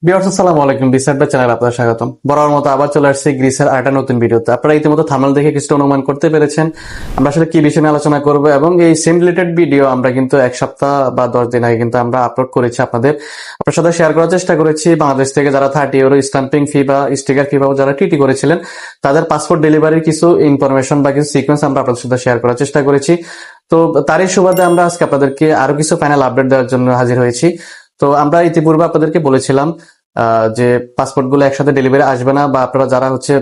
Viewers আসসালামু আলাইকুম, research by চ্যানেলে আপনাদের স্বাগতম। বরাবর মতো আবার চলে আসছে গ্রিসের আরেকটা নতুন ভিডিওতে। আপনারা ইতিমধ্যে থাম্বনেল দেখে কিছুটা অনুমান করতে পেরেছেন আমরা আসলে কি বিষয় নিয়ে আলোচনা করব, এবং এই সেম রিলেটেড ভিডিও আমরা কিন্তু এক সপ্তাহ বা 10 দিন আগে কিন্তু আমরা আপলোড করেছি আপনার সাথে শেয়ার করার চেষ্টা করেছি। বাংলাদেশ থেকে যারা 30 ইউরো স্ট্যাম্পিং ফি বা স্টিকার ফি বা যারা টিটি করেছিলেন তাদের পাসপোর্ট ডেলিভারির কিছু ইনফরমেশন বা কিছু সিকোয়েন্স আমরা আপনাদের সাথে শেয়ার করার চেষ্টা করেছি। তো তারই সুবাদে আমরা আজকে আপনাদেরকে আরো কিছু ফাইনাল আপডেট দেওয়ার জন্য হাজির হয়েছি। তো আমরা ইতিপূর্বে আপনাদেরকে বলেছিলাম যে পাসপোর্ট গুলো একসাথে ডেলিভারি আসবে না, বা আপনারা যারা হচ্ছে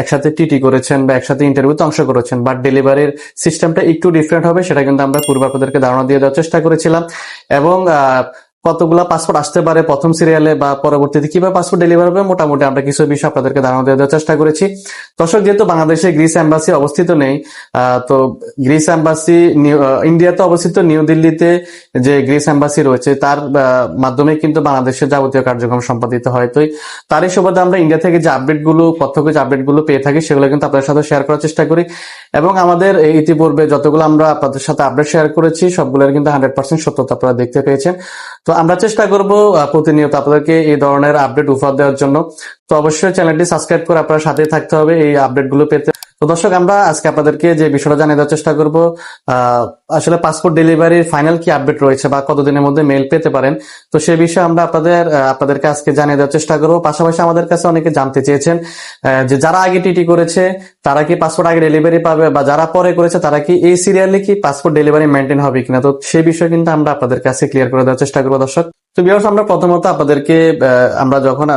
একসাথে টিটি করেছেন বা একসাথে ইন্টারভিউতে অংশ করেছেন, বাট ডেলিভারির সিস্টেমটা একটু ডিফারেন্ট হবে, সেটা কিন্তু আমরা পূর্বে আপনাদেরকে ধারণা দিয়ে দেওয়ার চেষ্টা করেছিলাম। এবং কতগুলা পাসপোর্ট আসতে পারে প্রথম সিরিয়ালে বা পরবর্তীতে কিভাবে পাসপোর্ট ডেলিভারি হবে, মোটামুটি আমরা কিছু বিষয় আপনাদেরকে ধারণা দিয়ে দেওয়ার চেষ্টা করেছি। দর্শক, যেহেতু বাংলাদেশে গ্রিস এম্বাসি অবস্থিত নেই, তো গ্রিস এম্বাসি ইন্ডিয়াতে অবস্থিত নিউ দিল্লিতে যে গ্রিস এম্বাসি রয়েছে তার মাধ্যমে কিন্তু বাংলাদেশের যাবতীয় কার্যক্রম সম্পাদিত হয়। তো তারই সুবাদে আমরা ইন্ডিয়া থেকে যে আপডেটগুলো, প্রত্যক্ষ যে আপডেটগুলো পেয়ে থাকি, সেগুলো কিন্তু আপনাদের সাথে শেয়ার করার চেষ্টা করি। এবং আমাদের ইতিপূর্বে যতগুলো আমরা আপনাদের সাথে আপডেট শেয়ার করেছি সবগুলোর কিন্তু 100% সত্যতা আপনারা দেখতে পেয়েছেন। তো আমরা চেষ্টা করব প্রতিনিয়ত আপনাদেরকে এই ধরনের আপডেট উপহার দেওয়ার জন্য। তো অবশ্যই চ্যানেলটি সাবস্ক্রাইব করে আপনার সাথে থাকতে হবে এই আপডেটগুলো পেতে। তো দর্শক, আমরা আজকে আপনাদেরকে যে বিষয়টা জানিয়ে দেওয়ার চেষ্টা করব, আসলে পাসপোর্ট ডেলিভারির ফাইনাল কি আপডেট রয়েছে বা কতদিনের মধ্যে মেল পেতে পারেন, তো সে বিষয়ে আমরা আপনাদেরকে আজকে জানিয়ে দেওয়ার চেষ্টা করব। পাশাপাশি আমাদের কাছে অনেকে জানতে চেয়েছেন যে যারা আগে টিটি করেছে তারা কি পাসপোর্ট আগে ডেলিভারি পাবে, বা যারা পরে করেছে তারা কি এই সিরিয়ালে কি পাসপোর্ট ডেলিভারি মেনটেন হবে কিনা। তো সেই বিষয়ে কিন্তু আমরা আপনাদের কাছে ক্লিয়ার করে দেওয়ার চেষ্টা করবো দর্শক। তো ভিউয়ার্স, আমরা প্রথমত আপনাদেরকে আমরা যখন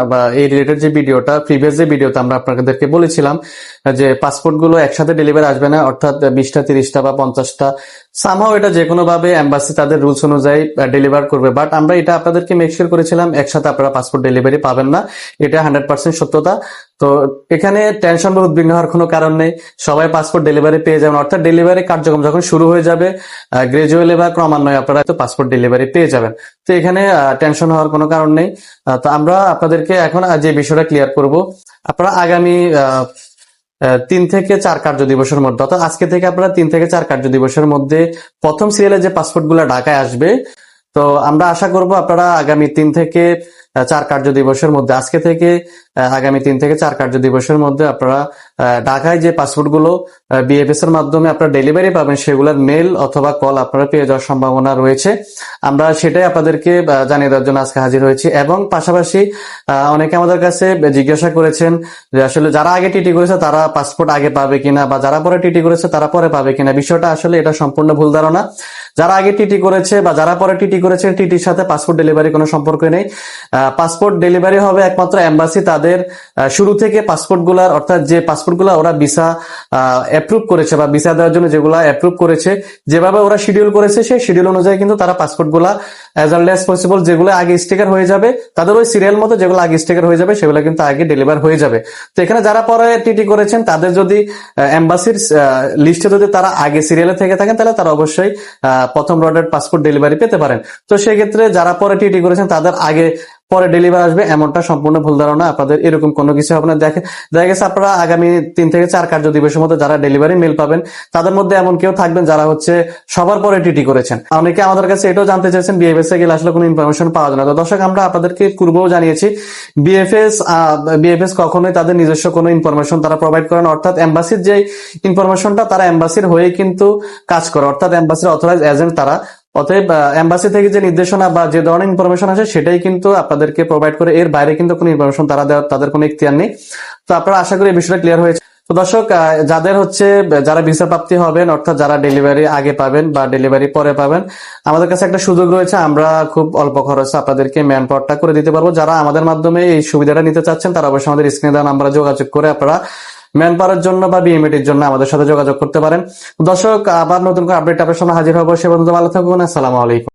এই রিলেটেড যে ভিডিওটা, প্রিভিয়াস যে ভিডিওতে আমরা আপনাদেরকে বলেছিলাম যে পাসপোর্ট গুলো একসাথে ডেলিভারি আসবে না, অর্থাৎ 20টা 30টা বা 50টা, সামহাও এটা যে কোনো ভাবে এম্বাসি তাদের রুলস অনুযায়ী ডেলিভার করবে। বাট আমরা এটা আপনাদেরকে মেক শিওর করেছিলাম একসাথে আপনারা পাসপোর্ট ডেলিভারি পাবেন না, এটা 100% সত্যতা। তো এখানে টেনশন বা উদ্বিগ্ন হওয়ার কোনো কারণ নেই, সবাই পাসপোর্ট ডেলিভারি পেয়ে যাবেন। অর্থাৎ ডেলিভারি কার্যক্রম যখন শুরু হয়ে যাবে গ্রাজুয়ালি বা ক্রমান্বয়ে আপনারা তো পাসপোর্ট ডেলিভারি পেয়ে যাবেন। তো এখানে টেনশন হওয়ার কোনো কারণ নেই। তো আমরা আপনাদেরকে এখন যে বিষয়টা ক্লিয়ার করব, আপনারা আগামী 3 থেকে 4 কার্য দিবসের মধ্যে, অর্থাৎ আজকে থেকে আপনারা 3 থেকে 4 কার্য দিবসের মধ্যে প্রথম সিরিয়ালে যে পাসপোর্ট গুলা ঢাকায় আসবে, তো আমরা আশা করব আপনারা আগামী 3 থেকে 4 কার্য দিবসের মধ্যে, আজকে থেকে আগামী 3 থেকে 4 কার্য দিবসের মধ্যে আপনারা ঢাকায় যে পাসপোর্ট গুলো বিএফএস এর মাধ্যমে আপনারা ডেলিভারি পাবেন, সেগুলোর মেল অথবা কল আপনারা পেয়ে যাওয়ার সম্ভাবনা রয়েছে। আমরা সেটাই আপনাদেরকে জানিয়ে দেওয়ার জন্য আজকে হাজির হয়েছি। এবং পাশাপাশি অনেকে আমাদের কাছে জিজ্ঞাসা করেছেন যে আসলে যারা আগে টিটি করেছে তারা পাসপোর্ট আগে পাবে কিনা, বা যারা পরে টিটি করেছে তারা পরে পাবে কিনা। বিষয়টা আসলে এটা সম্পূর্ণ ভুল ধারণা। যারা আগে টিটি করেছে বা যারা পরে টিটি করেছে, টিটির সাথে পাসপোর্ট ডেলিভারি কোনো সম্পর্ক নেই। পাসপোর্ট ডেলিভারি হবে একমাত্র এম্বাসি তাদের শুরু থেকে পাসপোর্ট গুলার, অর্থাৎ যে পাসপোর্ট গুলা ওরা ভিসা অ্যাপ্রুভ করেছে বা ভিসা দেওয়ার জন্য যেগুলা অ্যাপ্রুভ করেছে, যেভাবে ওরা শিডিউল করেছে সেই শিডিউল অনুযায়ী কিন্তু তারা পাসপোর্ট গুলা অ্যাজ আর্লি অ্যাজ পসিবল, যেগুলো আগে স্টিকার হয়ে যাবে তাদের ওই সিরিয়াল মতো, যেগুলো আগে স্টিকার হয়ে যাবে সেগুলো কিন্তু আগে ডেলিভার হয়ে যাবে। তো এখানে যারা পরে টিটি করেছেন তাদের যদি এম্বাসির লিস্টে যদি তারা আগে সিরিয়ালে থেকে থাকেন, তাহলে তারা অবশ্যই প্রথম লটের পাসপোর্ট ডেলিভারি পেতে পারেন। তো সেই ক্ষেত্রে যারা পরে টিটি করেছেন তাদের আগে পরে ডেলিভার আসবে, এমনটা সম্পূর্ণ ভুল ধারণা। আপনাদের এরকম কোনো কিছু হবে না। দেখা গেছে আপনারা আগামী 3 থেকে 4 কার্য দিবসের মধ্যে যারা ডেলিভারি মেল পাবেন, তাদের মধ্যে এমন কেউ থাকবেন যারা হচ্ছে সবার পরে টিটি করেছেন। অনেকে আমাদের কাছে এটাও জানতে চাইছেন বিএফএস এ গেলে আসলে কোনো ইনফরমেশন পাওয়া যায় না। তো দর্শক, আমরা আপনাদেরকে পূর্বেও জানিয়েছি বিএফএস কখনোই তাদের নিজস্ব কোনো ইনফরমেশন তারা প্রোভাইড করেন, অর্থাৎ এম্বাসির যে ইনফরমেশনটা তারা এম্বাসির হয়ে কিন্তু কাজ করে, অর্থাৎ এম্বাসির অথরাইজ এজেন্ট তারা। অতএব এম্বাসি থেকে যে নির্দেশনা বা যে ধরনের ইনফরমেশন আসে সেটাই কিন্তু আপনাদেরকে প্রোভাইড করে, এর বাইরে কিন্তু কোনো ইনফরমেশন তারা দেওয়ার তাদের কোনো ইখতিয়ার নেই। তো আপনারা আশা করি এই বিষয়টা ক্লিয়ার হয়েছে। তো দর্শক, যারা ভিসা প্রাপ্তি হবেন, অর্থাৎ যারা ডেলিভারি আগে পাবেন বা ডেলিভারি পরে পাবেন, আমাদের কাছে একটা সুযোগ রয়েছে, আমরা খুব অল্প খরচে আপনাদেরকে ম্যান পাওয়ারটা করে দিতে পারবো। যারা আমাদের মাধ্যমে এই সুবিধাটা নিতে চাচ্ছেন তারা অবশ্যই আমাদের স্ক্রিনে দেওয়া নাম্বারে যোগাযোগ করে আপনারা ম্যান পাওয়ারের জন্য বা বিএমএটির জন্য আমাদের সাথে যোগাযোগ করতে পারেন। দর্শক, আবার নতুন করে আপডেট আপনার সামনে হাজির হবো। সে পর্যন্ত ভালো থাকুন। আসসালামু আলাইকুম।